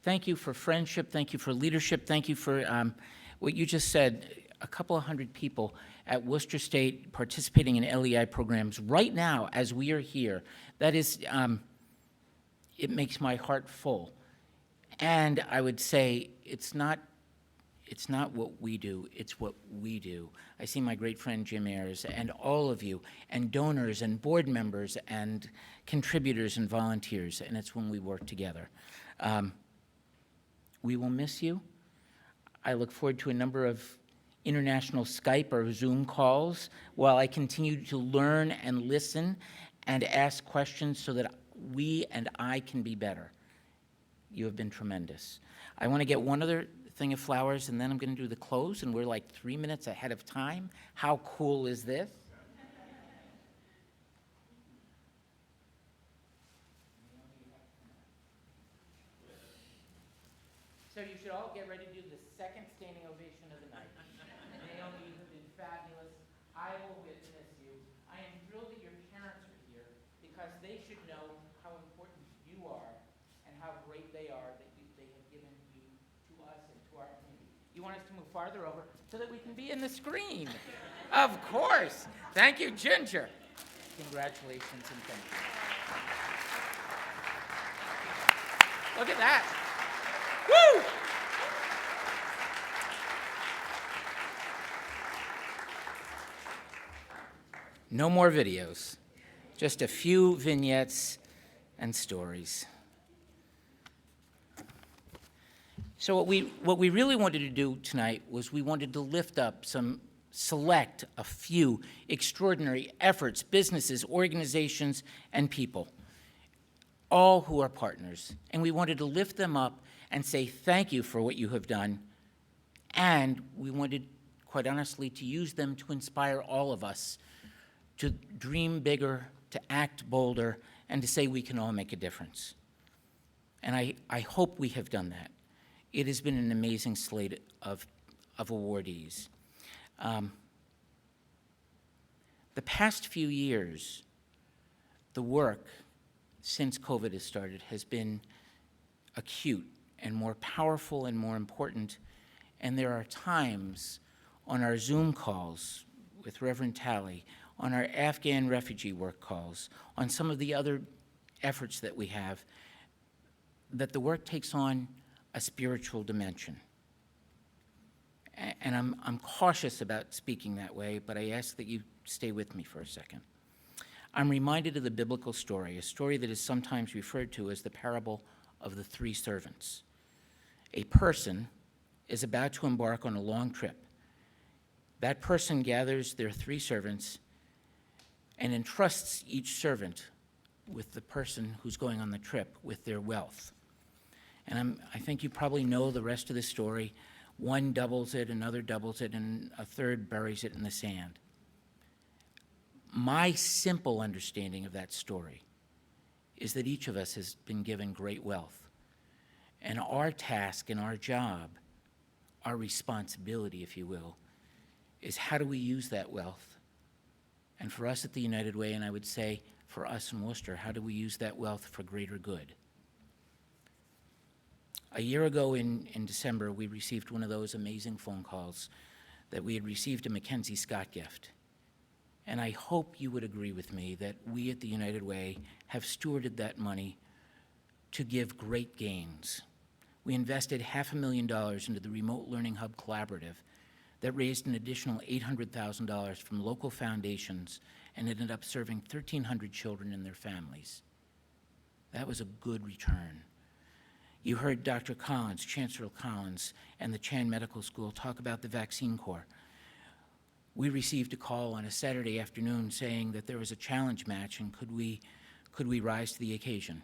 Thank you for friendship. Thank you for leadership. Thank you for what you just said. A couple of hundred people at Worcester State participating in LEI programs right now as we are here. That is, it makes my heart full. And I would say it's not what we do, it's what we do. I see my great friend Jim Ayers and all of you, and donors and board members and contributors and volunteers, and it's when we work together. We will miss you. I look forward to a number of international Skype or Zoom calls while I continue to learn and listen and ask questions so that we and I can be better. You have been tremendous. I want to get one other thing of flowers, and then I'm going to do the close, and we're like 3 minutes ahead of time. How cool is this? So you should all get ready to do the second standing ovation of the night. Naomi, you have been fabulous. I will miss you. I am thrilled that your parents are here because they should know how important you are and how great they are that they have given you to us and to our community. You want us to move farther over so that we can be in the screen? Of course. Thank you, Ginger. Congratulations and thank you. Look at that. Woo! No more videos, just a few vignettes and stories. So what we really wanted to do tonight was we wanted to lift up a few extraordinary efforts, businesses, organizations, and people, all who are partners. And we wanted to lift them up and say thank you for what you have done. And we wanted, quite honestly, to use them to inspire all of us to dream bigger, to act bolder, and to say we can all make a difference. And I hope we have done that. It has been an amazing slate of awardees. The past few years, the work since COVID has started has been acute and more powerful and more important. And there are times on our Zoom calls with Reverend Talley, on our Afghan refugee work calls, on some of the other efforts that we have, that the work takes on a spiritual dimension. And I'm cautious about speaking that way, but I ask that you stay with me for a second. I'm reminded of the biblical story, a story that is sometimes referred to as the parable of the three servants. A person is about to embark on a long trip. That person gathers their three servants and entrusts each servant with the person who's going on the trip with their wealth. And I think you probably know the rest of the story. One doubles it, another doubles it, and a third buries it in the sand. My simple understanding of that story is that each of us has been given great wealth. And our task and our job, our responsibility, if you will, is how do we use that wealth? And for us at the United Way, and I would say for us in Worcester, how do we use that wealth for greater good? A year ago in December, we received one of those amazing phone calls that we had received a Mackenzie Scott gift. And I hope you would agree with me that we at the United Way have stewarded that money to give great gains. We invested $500,000 into the Remote Learning Hub Collaborative that raised an additional $800,000 from local foundations and ended up serving 1,300 children and their families. That was a good return. You heard Dr. Collins, Chancellor Collins, and the Chan Medical School talk about the Vaccine Corps. We received a call on a Saturday afternoon saying that there was a challenge match and could we rise to the occasion.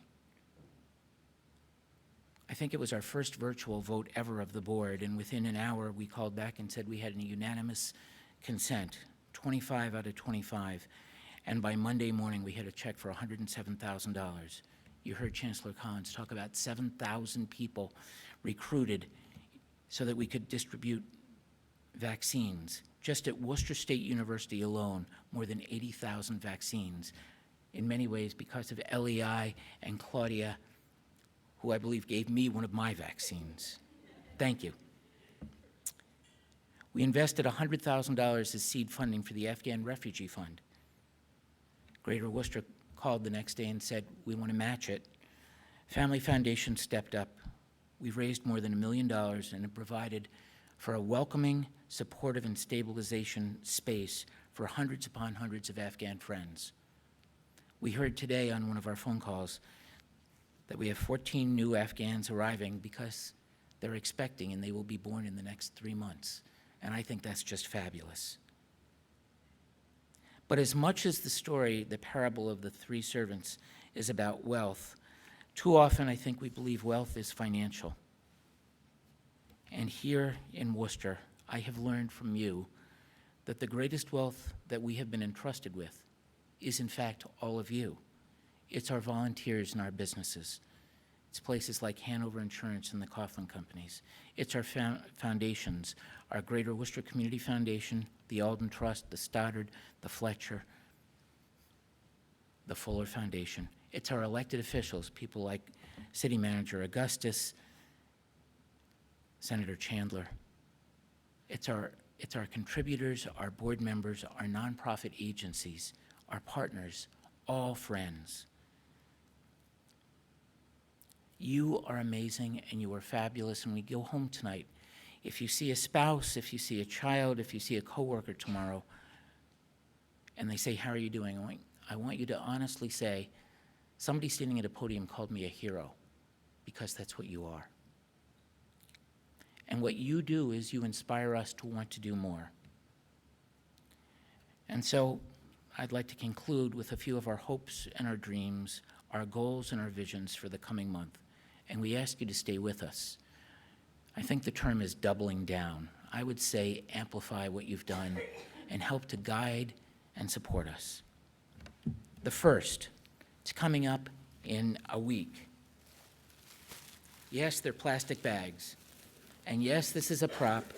I think it was our first virtual vote ever of the board, and within an hour we called back and said we had a unanimous consent, 25 out of 25, and by Monday morning we had a check for $107,000. You heard Chancellor Collins talk about 7,000 people recruited so that we could distribute vaccines. Just at Worcester State University alone, more than 80,000 vaccines, in many ways because of LEI and Claudia, who I believe gave me one of my vaccines. Thank you. We invested $100,000 as seed funding for the Afghan Refugee Fund. Greater Worcester called the next day and said, we want to match it. Family Foundation stepped up. We've raised more than $1 million and have provided for a welcoming, supportive, and stabilization space for hundreds upon hundreds of Afghan friends. We heard today on one of our phone calls that we have 14 new Afghans arriving because they're expecting, and they will be born in the next 3 months. And I think that's just fabulous. But as much as the story, the parable of the 3 servants, is about wealth, too often I think we believe wealth is financial. And here in Worcester, I have learned from you that the greatest wealth that we have been entrusted with is, in fact, all of you. It's our volunteers and our businesses. It's places like Hanover Insurance and the Coughlin Companies. It's our foundations, our Greater Worcester Community Foundation, the Alden Trust, the Stoddard, the Fletcher, the Fuller Foundation. It's our elected officials, people like City Manager Augustus, Senator Chandler. It's our contributors, our board members, our nonprofit agencies, our partners, all friends. You are amazing and you are fabulous, and we go home tonight. If you see a spouse, if you see a child, if you see a coworker tomorrow, and they say, "How are you doing?" I want you to honestly say, "Somebody standing at a podium called me a hero," because that's what you are. And what you do is you inspire us to want to do more. And so I'd like to conclude with a few of our hopes and our dreams, our goals and our visions for the coming month. And we ask you to stay with us. I think the term is doubling down. I would say amplify what you've done and help to guide and support us. The first, it's coming up in a week. Yes, they're plastic bags. And yes, this is a prop.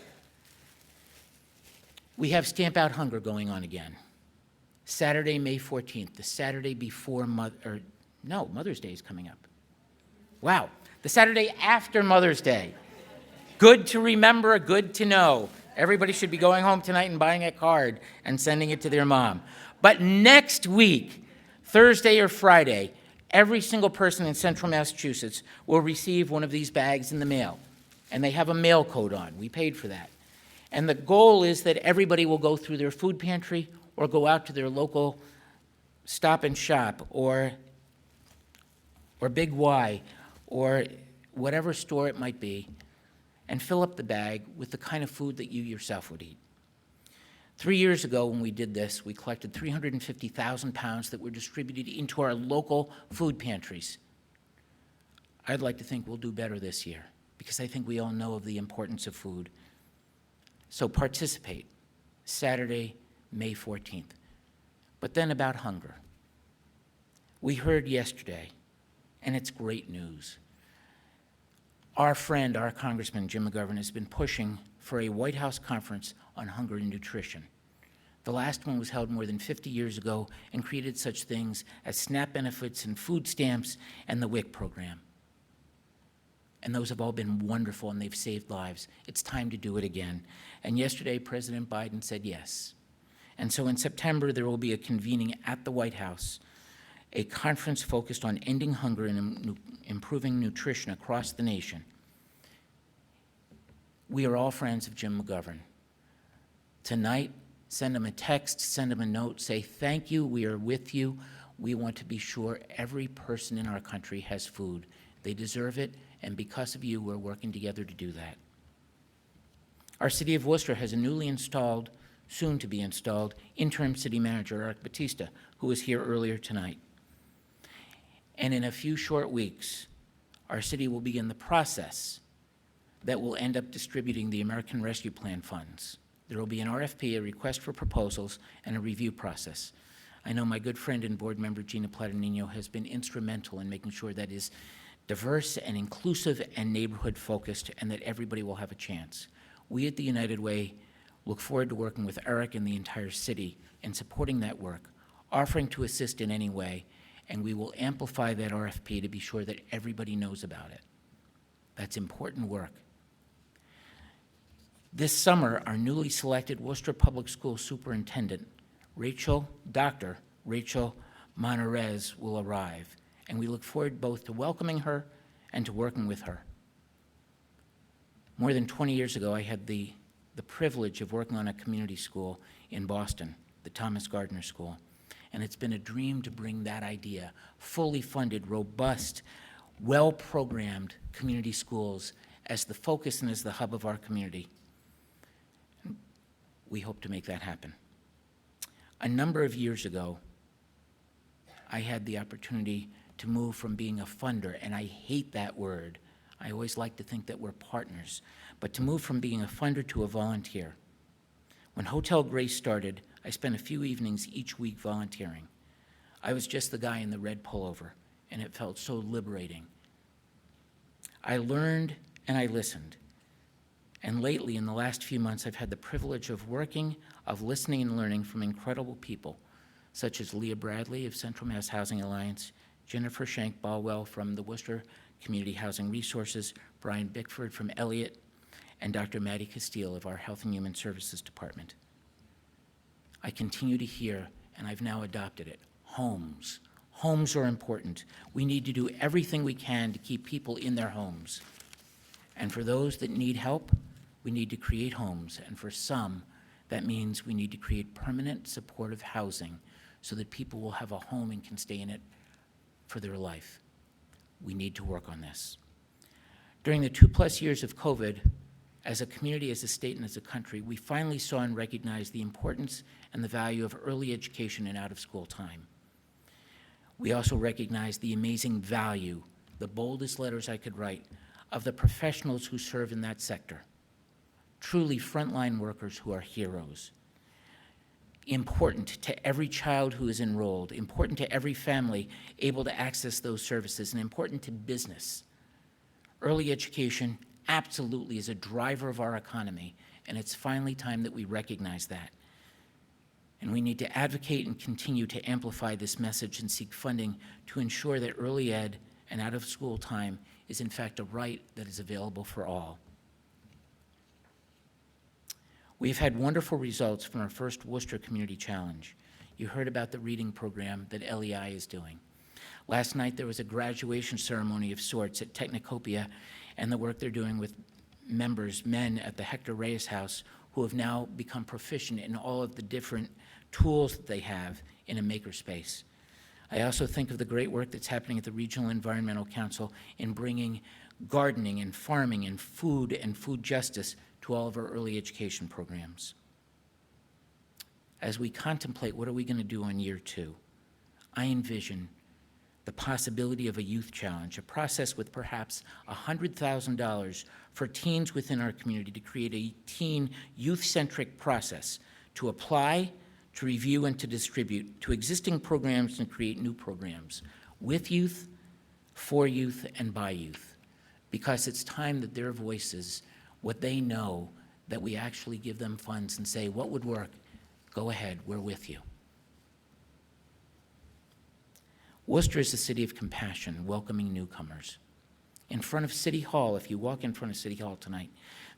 We have Stamp Out Hunger going on again. Saturday, May 14th, the Saturday before Mother's Day is coming up. Wow, the Saturday after Mother's Day. Good to remember, good to know. Everybody should be going home tonight and buying a card and sending it to their mom. But next week, Thursday or Friday, every single person in central Massachusetts will receive one of these bags in the mail. And they have a mail code on. We paid for that. And the goal is that everybody will go through their food pantry or go out to their local Stop and Shop or Big Y or whatever store it might be and fill up the bag with the kind of food that you yourself would eat. 3 years ago when we did this, we collected 350,000 pounds that were distributed into our local food pantries. I'd like to think we'll do better this year, because I think we all know of the importance of food. So participate, Saturday, May 14th. But then about hunger. We heard yesterday, and it's great news. Our friend, our Congressman, Jim McGovern, has been pushing for a White House conference on hunger and nutrition. The last one was held more than 50 years ago and created such things as SNAP benefits and food stamps and the WIC program. And those have all been wonderful, and they've saved lives. It's time to do it again. And yesterday, President Biden said yes. And so in September, there will be a convening at the White House, a conference focused on ending hunger and improving nutrition across the nation. We are all friends of Jim McGovern. Tonight, send him a text, send him a note, say thank you, we are with you. We want to be sure every person in our country has food. They deserve it, and because of you, we're working together to do that. Our City of Worcester has a newly installed, soon to be installed, interim city manager, Eric Batista, who was here earlier tonight. And in a few short weeks, our city will begin the process that will end up distributing the American Rescue Plan funds. There will be an RFP, a request for proposals, and a review process. I know my good friend and board member Gina Platanino has been instrumental in making sure that is diverse and inclusive and neighborhood focused, and that everybody will have a chance. We at the United Way look forward to working with Eric and the entire city in supporting that work, offering to assist in any way, and we will amplify that RFP to be sure that everybody knows about it. That's important work. This summer, our newly selected Worcester Public School Superintendent, Dr. Rachel Monterez, will arrive, and we look forward both to welcoming her and to working with her. More than 20 years ago, I had the privilege of working on a community school in Boston, the Thomas Gardner School, and it's been a dream to bring that idea, fully funded, robust, well-programmed community schools as the focus and as the hub of our community. We hope to make that happen. A number of years ago, I had the opportunity to move from being a funder, and I hate that word. I always like to think that we're partners, but to move from being a funder to a volunteer. When Hotel Grace started, I spent a few evenings each week volunteering. I was just the guy in the red pullover, and it felt so liberating. I learned and I listened. And lately, in the last few months, I've had the privilege of working, of listening and learning from incredible people, such as Leah Bradley of Central Mass Housing Alliance, Jennifer Shank-Balwell from the Worcester Community Housing Resources, Brian Bickford from Elliott, and Dr. Maddie Castile of our Health and Human Services Department. I continue to hear, and I've now adopted it, homes. Homes are important. We need to do everything we can to keep people in their homes. And for those that need help, we need to create homes. And for some, that means we need to create permanent supportive housing so that people will have a home and can stay in it for their life. We need to work on this. During the 2+ years of COVID, as a community, as a state, and as a country, we finally saw and recognized the importance and the value of early education and out-of-school time. We also recognized the amazing value, the boldest letters I could write, of the professionals who serve in that sector. Truly frontline workers who are heroes. Important to every child who is enrolled, important to every family able to access those services, and important to business. Early education absolutely is a driver of our economy, and it's finally time that we recognize that. And we need to advocate and continue to amplify this message and seek funding to ensure that early ed and out-of-school time is in fact a right that is available for all. We've had wonderful results from our first Worcester Community Challenge. You heard about the reading program that LEI is doing. Last night there was a graduation ceremony of sorts at Technicopia and the work they're doing with members, men at the Hector Reyes House, who have now become proficient in all of the different tools that they have in a makerspace. I also think of the great work that's happening at the Regional Environmental Council in bringing gardening and farming and food justice to all of our early education programs. As we contemplate what are we going to do on year 2, I envision the possibility of a youth challenge, a process with perhaps $100,000 for teens within our community to create a teen youth-centric process to apply, to review, and to distribute to existing programs and create new programs with youth, for youth, and by youth. Because it's time that their voices, what they know, that we actually give them funds and say, what would work? Go ahead, we're with you. Worcester is a city of compassion, welcoming newcomers. In front of City Hall, if you walk in front of City Hall tonight,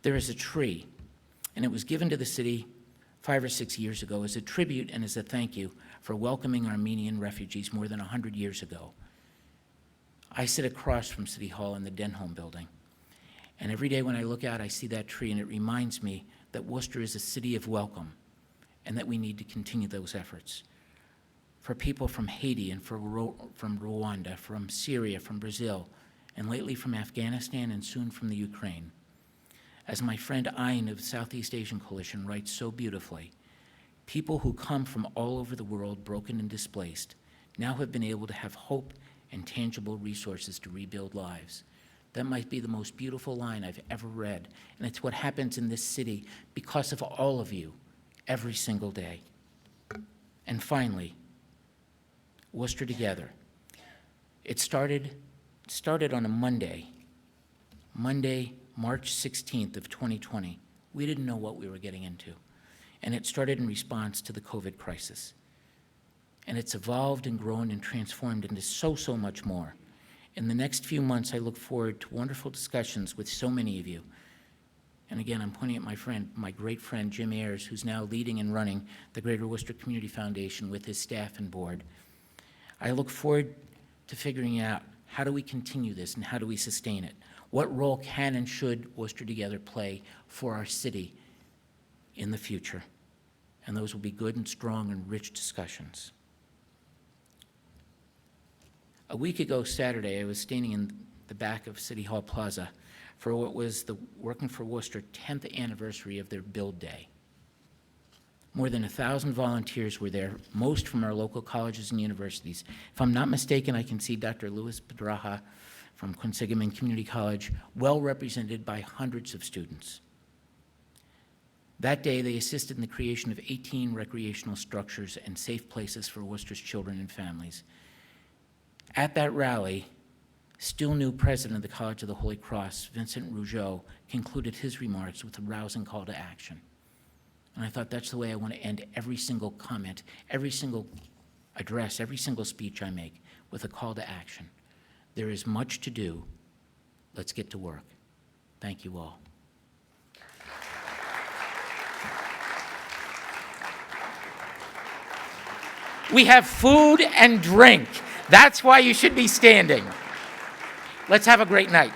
there is a tree, and it was given to the city 5 or 6 years ago as a tribute and as a thank you for welcoming Armenian refugees more than 100 years ago. I sit across from City Hall in the Denholm building, and every day when I look out, I see that tree, and it reminds me that Worcester is a city of welcome, and that we need to continue those efforts. For people from Haiti and from Rwanda, from Syria, from Brazil, and lately from Afghanistan and soon from the Ukraine. As my friend Ayn of the Southeast Asian Coalition writes so beautifully, people who come from all over the world, broken and displaced, now have been able to have hope and tangible resources to rebuild lives. That might be the most beautiful line I've ever read, and it's what happens in this city because of all of you, every single day. And finally, Worcester Together. It started on a Monday, March 16th of 2020. We didn't know what we were getting into. And it started in response to the COVID crisis. And it's evolved and grown and transformed into so much more. In the next few months, I look forward to wonderful discussions with so many of you. And again, I'm pointing at my great friend, Jim Ayers, who's now leading and running the Greater Worcester Community Foundation with his staff and board. I look forward to figuring out how do we continue this and how do we sustain it? What role can and should Worcester Together play for our city in the future? And those will be good and strong and rich discussions. A week ago Saturday, I was standing in the back of City Hall Plaza for what was the Working for Worcester 10th anniversary of their build day. More than 1,000 volunteers were there, most from our local colleges and universities. If I'm not mistaken, I can see Dr. Luis Pedraja from Quinsigamond Community College, well represented by hundreds of students. That day, they assisted in the creation of 18 recreational structures and safe places for Worcester's children and families. At that rally, still new president of the College of the Holy Cross, Vincent Rougeau, concluded his remarks with a rousing call to action. And I thought that's the way I want to end every single comment, every single address, every single speech I make, with a call to action. There is much to do. Let's get to work. Thank you all. We have food and drink. That's why you should be standing. Let's have a great night.